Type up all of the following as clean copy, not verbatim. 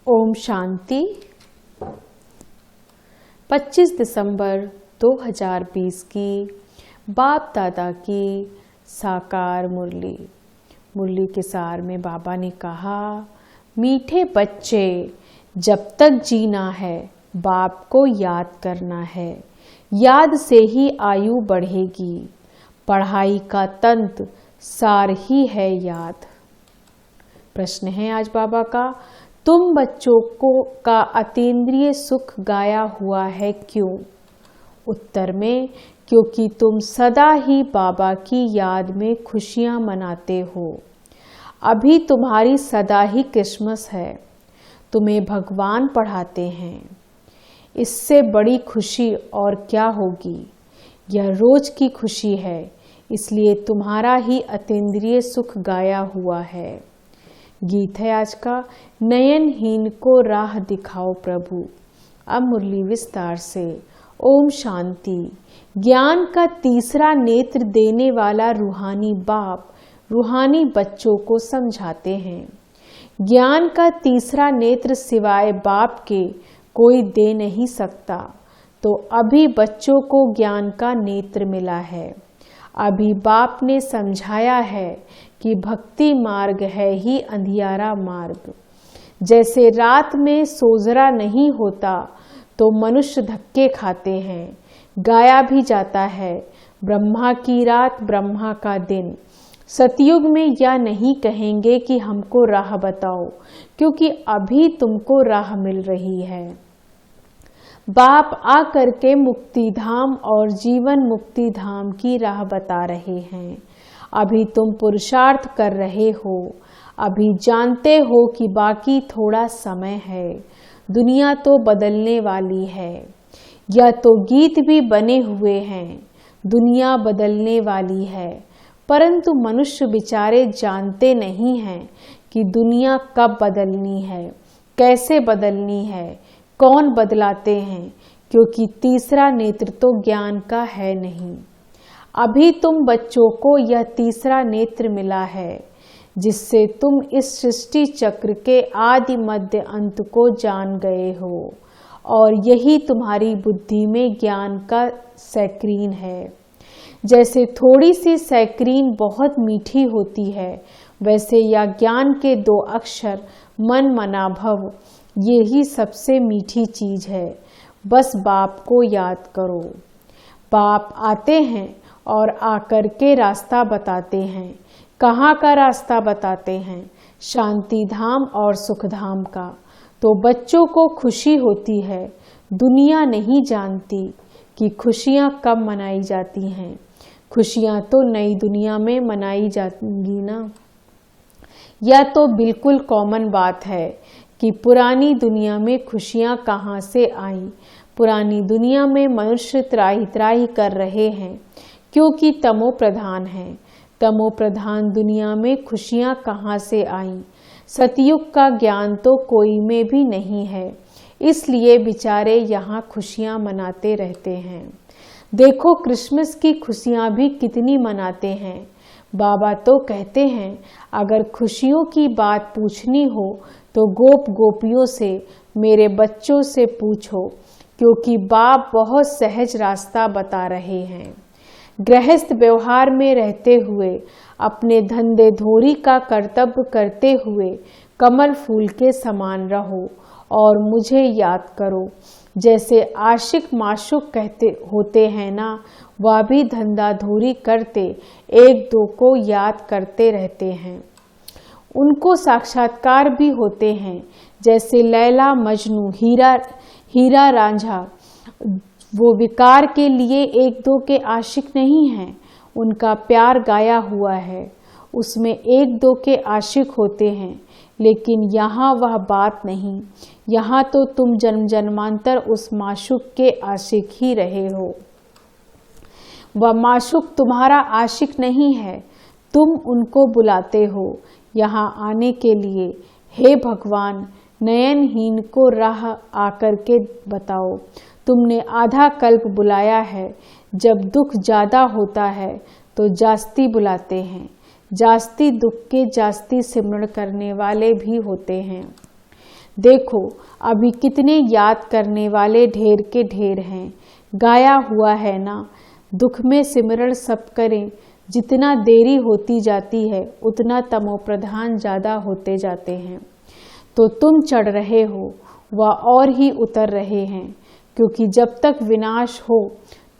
ओम शांति। 25 दिसंबर 2020 की बाप दादा की साकार मुरली के सार में बाबा ने कहा, मीठे बच्चे, जब तक जीना है बाप को याद करना है। याद से ही आयु बढ़ेगी। पढ़ाई का तंत्र सार ही है याद। प्रश्न है आज बाबा का, तुम बच्चों का अतीन्द्रिय सुख गाया हुआ है क्यों? उत्तर में, क्योंकि तुम सदा ही बाबा की याद में खुशियां मनाते हो। अभी तुम्हारी सदा ही क्रिसमस है। तुम्हें भगवान पढ़ाते हैं। इससे बड़ी खुशी और क्या होगी? यह रोज की खुशी है, इसलिए तुम्हारा ही अतीन्द्रिय सुख गाया हुआ है। गीत है आज का, नयनहीन को राह दिखाओ प्रभु। अब मुरली विस्तार से। ओम शांति। ज्ञान का तीसरा नेत्र देने वाला रूहानी बाप रूहानी बच्चों को समझाते हैं। ज्ञान का तीसरा नेत्र सिवाय बाप के कोई दे नहीं सकता। तो अभी बच्चों को ज्ञान का नेत्र मिला है। अभी बाप ने समझाया है कि भक्ति मार्ग है ही अंधियारा मार्ग। जैसे रात में सोजरा नहीं होता तो मनुष्य धक्के खाते हैं। गाया भी जाता है, ब्रह्मा की रात ब्रह्मा का दिन। सतयुग में यह नहीं कहेंगे कि हमको राह बताओ, क्योंकि अभी तुमको राह मिल रही है। बाप आकर के मुक्ति धाम और जीवन मुक्ति धाम की राह बता रहे हैं। अभी तुम पुरुषार्थ कर रहे हो। अभी जानते हो कि बाकी थोड़ा समय है। दुनिया तो बदलने वाली है। या तो गीत भी बने हुए हैं, दुनिया बदलने वाली है। परंतु मनुष्य बेचारे जानते नहीं हैं कि दुनिया कब बदलनी है, कैसे बदलनी है, कौन बदलाते हैं, क्योंकि तीसरा नेत्र तो ज्ञान का है नहीं। अभी तुम बच्चों को यह तीसरा नेत्र मिला है, जिससे तुम इस सृष्टि चक्र के आदि मध्य अंत को जान गए हो। और यही तुम्हारी बुद्धि में ज्ञान का सैक्रीन है। जैसे थोड़ी सी सैक्रीन बहुत मीठी होती है, वैसे या ज्ञान के 2 अक्षर मन मना भव, ये ही सबसे मीठी चीज है। बस बाप को याद करो। बाप आते हैं और आकर के रास्ता बताते हैं। कहाँ का रास्ता बताते हैं? शांति धाम और सुख धाम का। तो बच्चों को खुशी होती है। दुनिया नहीं जानती कि खुशियाँ कब मनाई जाती हैं। खुशियाँ तो नई दुनिया में मनाई जाएंगी ना। यह तो बिल्कुल कॉमन बात है कि पुरानी दुनिया में खुशियाँ कहाँ से आईं। पुरानी दुनिया में मनुष्य त्राही त्राही कर रहे हैं, क्योंकि तमो प्रधान है। तमो प्रधान दुनिया में खुशियाँ कहाँ से आईं? सतयुग का ज्ञान तो कोई में भी नहीं है, इसलिए बेचारे यहाँ खुशियाँ मनाते रहते हैं। देखो क्रिसमस की खुशियाँ भी कितनी मनाते हैं। बाबा तो कहते हैं, अगर खुशियों की बात पूछनी हो तो गोप गोपियों से, मेरे बच्चों से पूछो, क्योंकि बाप बहुत सहज रास्ता बता रहे हैं। गृहस्थ व्यवहार में रहते हुए, अपने धंधे धोरी का कर्तव्य करते हुए कमल फूल के समान रहो और मुझे याद करो। जैसे आशिक माशुक कहते होते हैं ना, वह भी धंधा धोरी करते एक दो को याद करते रहते हैं। उनको साक्षात्कार भी होते हैं, जैसे लैला मजनू, हीरा रांझा। वो विकार के लिए एक दो के आशिक नहीं हैं। उनका प्यार गाया हुआ है, उसमें एक दो के आशिक होते हैं। लेकिन यहाँ वह बात नहीं। यहाँ तो तुम जन्म जन्मांतर उस माशुक के आशिक ही रहे हो। वह माशुक तुम्हारा आशिक नहीं है, तुम उनको बुलाते हो यहाँ आने के लिए। हे भगवान, नयनहीन को राह आकर के बताओ। तुमने आधा कल्प बुलाया है। जब दुख ज़्यादा होता है तो जास्ती बुलाते हैं। जास्ती दुख के जास्ती सिमरण करने वाले भी होते हैं। देखो अभी कितने याद करने वाले ढेर के ढेर हैं। गाया हुआ है ना, दुख में सिमरण सब करें, जितना देरी होती जाती है उतना तमोप्रधान ज़्यादा होते जाते हैं। तो तुम चढ़ रहे हो व और ही उतर रहे हैं, क्योंकि जब तक विनाश हो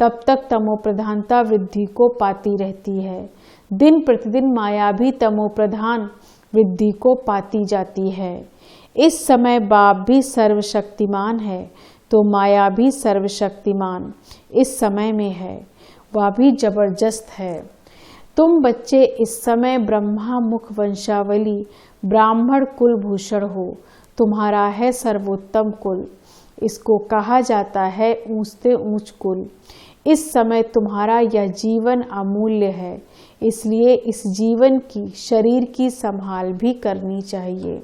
तब तक तमोप्रधानता वृद्धि को पाती रहती है। दिन प्रतिदिन माया भी तमोप्रधान वृद्धि को पाती जाती है। इस समय बाप भी सर्वशक्तिमान है, तो माया भी सर्वशक्तिमान इस समय में है, वह भी जबरदस्त है। तुम बच्चे इस समय ब्रह्मा मुख वंशावली ब्राह्मण कुल भूषण हो, तुम्हारा है सर्वोत्तम कुल, इसको कहा जाता है ऊंचते ऊंच कुल। इस समय तुम्हारा यह जीवन अमूल्य है, इसलिए इस जीवन की शरीर की संभाल भी करनी चाहिए,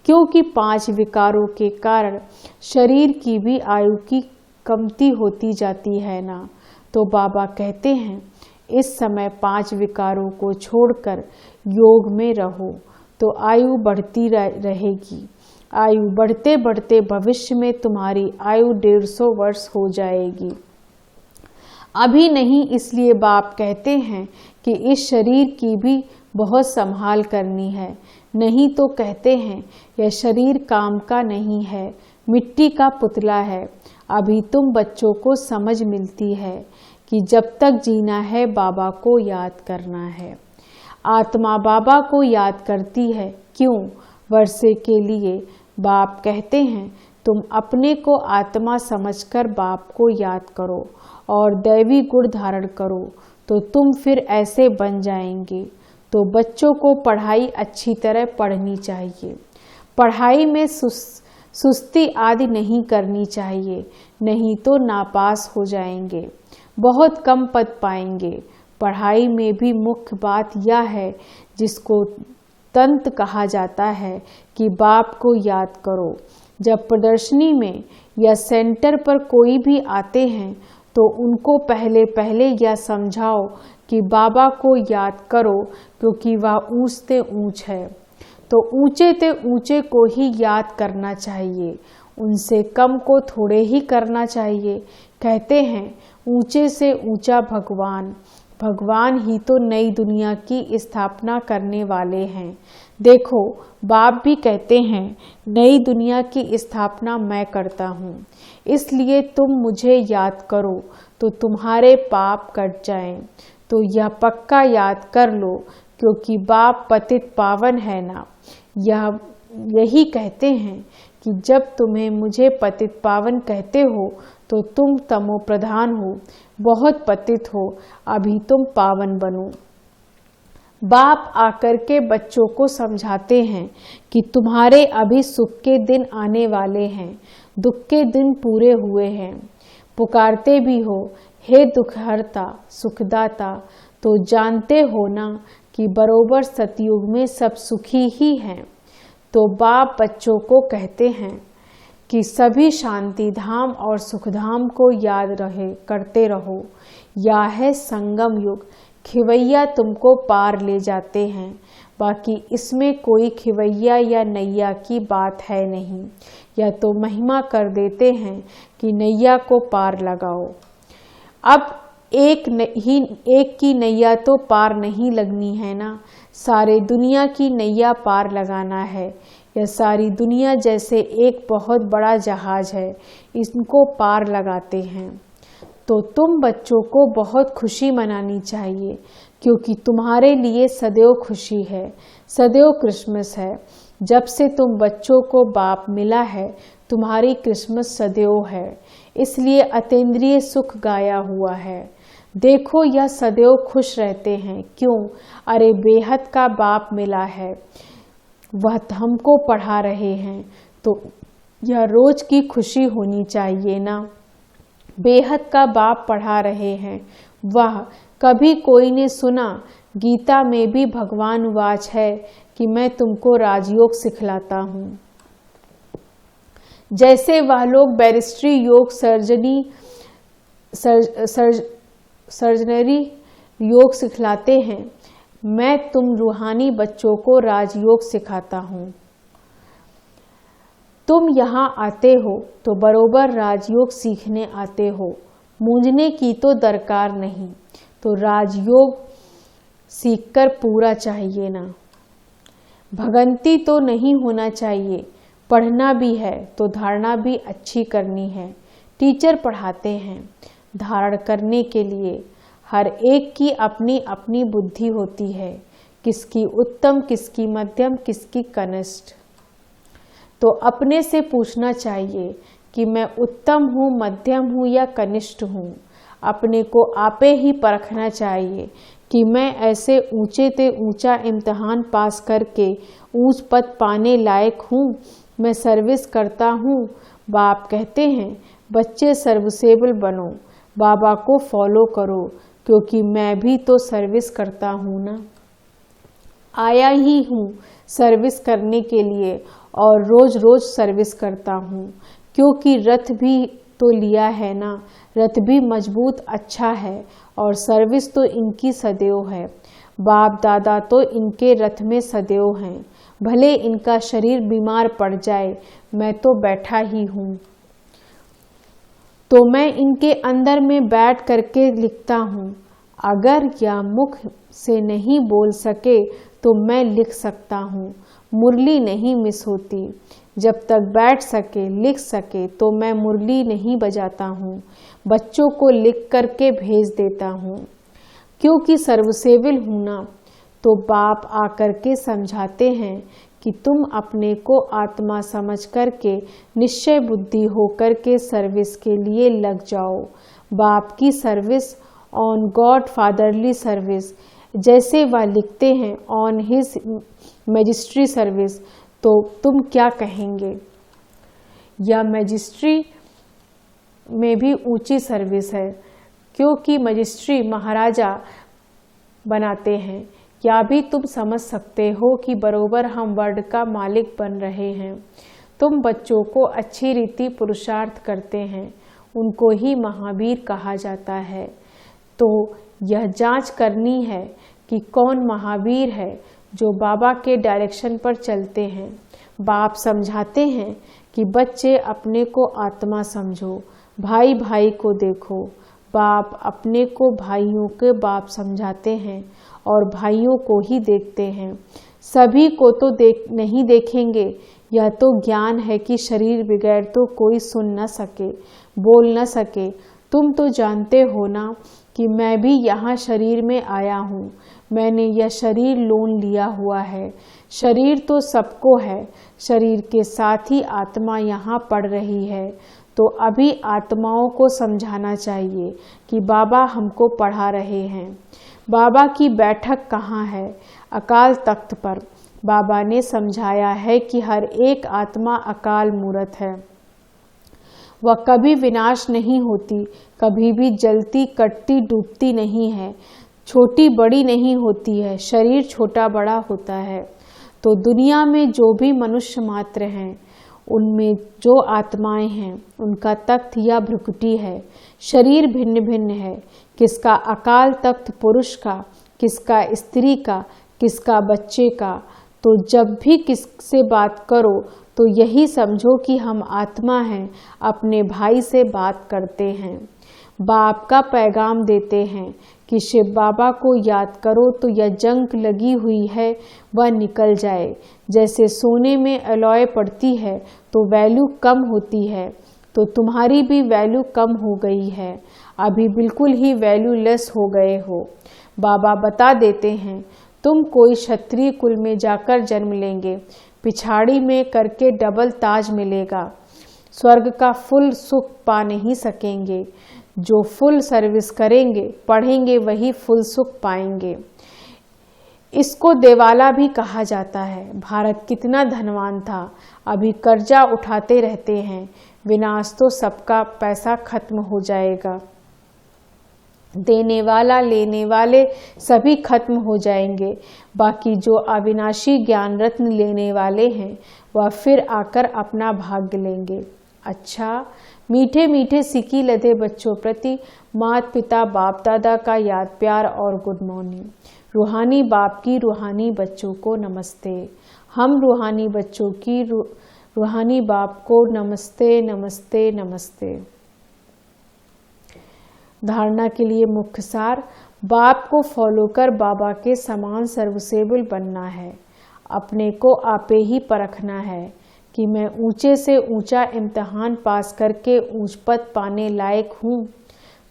क्योंकि 5 विकारों के कारण शरीर की भी आयु की कमती होती जाती है ना। तो बाबा कहते हैं इस समय 5 विकारों को छोड़कर योग में रहो, तो आयु बढ़ती रहेगी। आयु बढ़ते बढ़ते भविष्य में तुम्हारी आयु 150 वर्ष हो जाएगी। अभी नहीं, इसलिए बाप कहते हैं कि इस शरीर की भी बहुत संभाल करनी है, नहीं तो कहते हैं यह शरीर काम का नहीं है, मिट्टी का पुतला है। अभी तुम बच्चों को समझ मिलती है कि जब तक जीना है बाबा को याद करना है। आत्मा बाबा को याद करती है, क्यों? वर्षे के लिए। बाप कहते हैं तुम अपने को आत्मा समझकर बाप को याद करो और दैवी गुण धारण करो, तो तुम फिर ऐसे बन जाएंगे। तो बच्चों को पढ़ाई अच्छी तरह पढ़नी चाहिए। पढ़ाई में सुस्ती आदि नहीं करनी चाहिए, नहीं तो नापास हो जाएंगे, बहुत कम पद पाएंगे। पढ़ाई में भी मुख्य बात यह है, जिसको तंत्र कहा जाता है, कि बाप को याद करो। जब प्रदर्शनी में या सेंटर पर कोई भी आते हैं तो उनको पहले पहले यह समझाओ कि बाबा को याद करो, क्योंकि वह ऊंचते ऊंच है। तो ऊंचे ते ऊंचे को ही याद करना चाहिए, उनसे कम को थोड़े ही करना चाहिए। कहते हैं ऊंचे से ऊंचा भगवान, भगवान ही तो नई दुनिया की स्थापना करने वाले हैं। देखो बाप भी कहते हैं नई दुनिया की स्थापना मैं करता हूँ, इसलिए तुम मुझे याद करो तो तुम्हारे पाप कट जाएं। तो यह पक्का याद कर लो, क्योंकि बाप पतित पावन है ना। यही कहते हैं कि जब तुम्हें मुझे पतित पावन कहते हो तो तुम तमो प्रधान हो, बहुत पतित हो, अभी तुम पावन बनो। बाप आकर के बच्चों को समझाते हैं कि तुम्हारे अभी सुख के दिन आने वाले हैं, दुख के दिन पूरे हुए हैं। पुकारते भी हो हे दुखहर्ता सुखदाता, तो जानते हो ना कि बरोबर सतयुग में सब सुखी ही हैं। तो बाप बच्चों को कहते हैं कि सभी शांति धाम और सुखधाम को याद करते रहो। या है संगम युग, खिवैया तुमको पार ले जाते हैं, बाकी इसमें कोई खिवैया या नैया की बात है नहीं। या तो महिमा कर देते हैं कि नैया को पार लगाओ। अब एक की नैया तो पार नहीं लगनी है ना, सारे दुनिया की नैया पार लगाना है। यह सारी दुनिया जैसे एक बहुत बड़ा जहाज है, इनको पार लगाते हैं। तो तुम बच्चों को बहुत खुशी मनानी चाहिए, क्योंकि तुम्हारे लिए सदैव खुशी है, सदैव क्रिसमस है। जब से तुम बच्चों को बाप मिला है, तुम्हारी क्रिसमस सदैव है, इसलिए अतीन्द्रिय सुख गाया हुआ है। देखो यह सदैव खुश रहते हैं, क्यों? अरे बेहद का बाप मिला है, वह हमको पढ़ा रहे हैं, तो यह रोज की खुशी होनी चाहिए ना। बेहद का बाप पढ़ा रहे हैं, वाह! कभी कोई ने सुना? गीता में भी भगवान वाच है कि मैं तुमको राजयोग सिखलाता हूँ। जैसे वह लोग बैरिस्ट्री योग सर्जनरी योग सिखलाते हैं, मैं तुम रूहानी बच्चों को राजयोग सिखाता हूँ। तुम यहाँ आते हो तो बरोबर राजयोग सीखने आते हो, मूंझने की तो दरकार नहीं। तो राजयोग सीखकर पूरा चाहिए ना, भगंती तो नहीं होना चाहिए। पढ़ना भी है तो धारणा भी अच्छी करनी है। टीचर पढ़ाते हैं धारण करने के लिए। हर एक की अपनी अपनी बुद्धि होती है, किसकी उत्तम, किसकी मध्यम, किसकी कनिष्ठ। तो अपने से पूछना चाहिए कि मैं उत्तम हूँ, मध्यम हूँ या कनिष्ठ हूँ। अपने को आपे ही परखना चाहिए कि मैं ऐसे ऊंचे ते ऊंचा इम्तिहान पास करके ऊंच पद पाने लायक हूँ। मैं सर्विस करता हूँ। बाप कहते हैं बच्चे सर्विसेबल बनो, बाबा को फॉलो करो, क्योंकि मैं भी तो सर्विस करता हूँ ना। आया ही हूँ सर्विस करने के लिए और रोज रोज सर्विस करता हूँ, क्योंकि रथ भी तो लिया है ना। रथ भी मजबूत अच्छा है और सर्विस तो इनकी सदैव है। बाप दादा तो इनके रथ में सदैव हैं। भले इनका शरीर बीमार पड़ जाए, मैं तो बैठा ही हूँ। तो मैं इनके अंदर में बैठ करके लिखता हूँ। अगर या मुख से नहीं बोल सके तो मैं लिख सकता हूँ। मुरली नहीं मिस होती। जब तक बैठ सके, लिख सके तो मैं मुरली नहीं बजाता हूँ। बच्चों को लिख करके भेज देता हूँ, क्योंकि सर्वसेवल हूँ ना। तो बाप आकर के समझाते हैं कि तुम अपने को आत्मा समझ करके निश्चय बुद्धि होकर के सर्विस के लिए लग जाओ। बाप की service, on God fatherly service, जैसे वह लिखते हैं ऑन हिज मैजिस्ट्री सर्विस। तो तुम क्या कहेंगे? यह मैजिस्ट्री में भी ऊंची सर्विस है, क्योंकि मैजिस्ट्री महाराजा बनाते हैं। या भी तुम समझ सकते हो कि बरोबर हम वर्ल्ड का मालिक बन रहे हैं। तुम बच्चों को अच्छी रीति पुरुषार्थ करते हैं, उनको ही महावीर कहा जाता है। तो यह जांच करनी है कि कौन महावीर है जो बाबा के डायरेक्शन पर चलते हैं। बाप समझाते हैं कि बच्चे अपने को आत्मा समझो, भाई भाई को देखो। बाप अपने को भाइयों के बाप समझाते हैं और भाइयों को ही देखते हैं। सभी को तो नहीं देखेंगे। यह तो ज्ञान है कि शरीर बगैर तो कोई सुन न सके, बोल न सके। तुम तो जानते हो ना कि मैं भी यहाँ शरीर में आया हूँ। मैंने यह शरीर लोन लिया हुआ है। शरीर तो सबको है, शरीर के साथ ही आत्मा यहाँ पढ़ रही है। तो अभी आत्माओं को समझाना चाहिए कि बाबा हमको पढ़ा रहे हैं। बाबा की बैठक कहाँ है? अकाल तख्त पर। बाबा ने समझाया है कि हर एक आत्मा अकाल मूर्त है। वह कभी विनाश नहीं होती, कभी भी जलती, कटती, डूबती नहीं है, छोटी बड़ी नहीं होती है। शरीर छोटा बड़ा होता है। तो दुनिया में जो भी मनुष्य मात्र हैं, उनमें जो आत्माएं हैं, उनका तख्त या भ्रुकुटी है। शरीर भिन्न भिन्न है। किसका अकाल तख्त पुरुष का, किसका स्त्री का, किसका बच्चे का। तो जब भी किससे बात करो तो यही समझो कि हम आत्मा हैं, अपने भाई से बात करते हैं। बाप का पैगाम देते हैं कि शिव बाबा को याद करो तो यह जंग लगी हुई है वह निकल जाए। जैसे सोने में अलॉय पड़ती है तो वैल्यू कम होती है, तो तुम्हारी भी वैल्यू कम हो गई है। अभी बिल्कुल ही वैल्यूलेस हो गए हो। बाबा बता देते हैं तुम कोई क्षत्रिय कुल में जाकर जन्म लेंगे, पिछाड़ी में करके डबल ताज मिलेगा। स्वर्ग का फुल सुख पा नहीं सकेंगे। जो फुल सर्विस करेंगे, पढ़ेंगे, वही फुल सुख पाएंगे। इसको देवाला भी कहा जाता है। भारत कितना धनवान था, अभी कर्जा उठाते रहते हैं। विनाश तो सबका पैसा खत्म हो जाएगा। देने वाला लेने वाले सभी खत्म हो जाएंगे। बाकी जो अविनाशी ज्ञान रत्न लेने वाले हैं वह फिर आकर अपना भाग्य लेंगे। अच्छा, मीठे मीठे सिक्की लदे बच्चों प्रति माता पिता बाप दादा का याद प्यार और गुड मॉर्निंग। रूहानी बाप की रूहानी बच्चों को नमस्ते। हम रूहानी बच्चों की रूहानी बाप को नमस्ते नमस्ते नमस्ते। धारणा के लिए मुख्य सार, बाप को फॉलो कर बाबा के समान सर्विसेबल बनना है। अपने को आपे ही परखना है कि मैं ऊंचे से ऊंचा इम्तिहान पास करके ऊंच पद पाने लायक हूँ।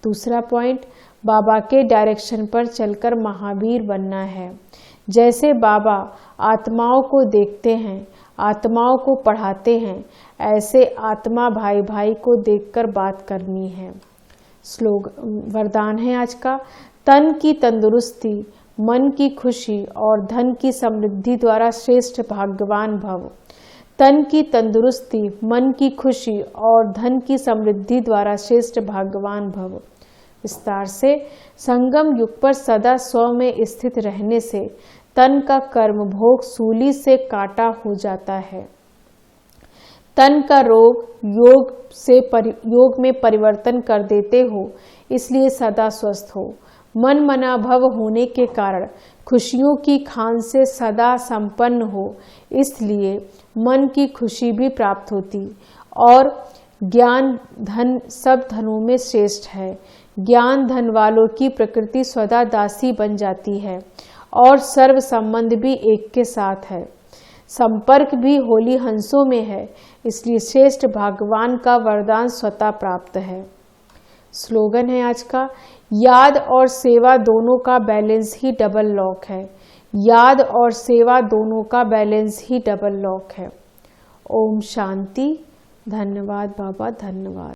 दूसरा पॉइंट, बाबा के डायरेक्शन पर चलकर महावीर बनना है। जैसे बाबा आत्माओं को देखते हैं, आत्माओं को पढ़ाते हैं, ऐसे आत्मा भाई भाई को देखकर बात करनी है। वरदान है आज का, तन की तंदुरुस्ती, मन की खुशी और धन की समृद्धि द्वारा श्रेष्ठ भाग्यवान भव। तन की तंदुरुस्ती, मन की खुशी और धन की समृद्धि द्वारा श्रेष्ठ भाग्यवान भव। विस्तार से, संगम युग पर सदा स्व में स्थित रहने से तन का कर्म भोग सूली से काटा हो जाता है। तन का रोग योग में परिवर्तन कर देते हो, इसलिए सदा स्वस्थ हो। मन मना भव होने के कारण खुशियों की खान से सदा संपन्न हो, इसलिए मन की खुशी भी प्राप्त होती। और ज्ञान धन सब धनों में श्रेष्ठ है। ज्ञान धन वालों की प्रकृति सदा दासी बन जाती है और सर्व संबंध भी एक के साथ है। संपर्क भी होली हंसों में है, इसलिए श्रेष्ठ भगवान का वरदान स्वतः प्राप्त है। स्लोगन है आज का, याद और सेवा दोनों का बैलेंस ही डबल लॉक है। याद और सेवा दोनों का बैलेंस ही डबल लॉक है। ओम शांति। धन्यवाद बाबा, धन्यवाद।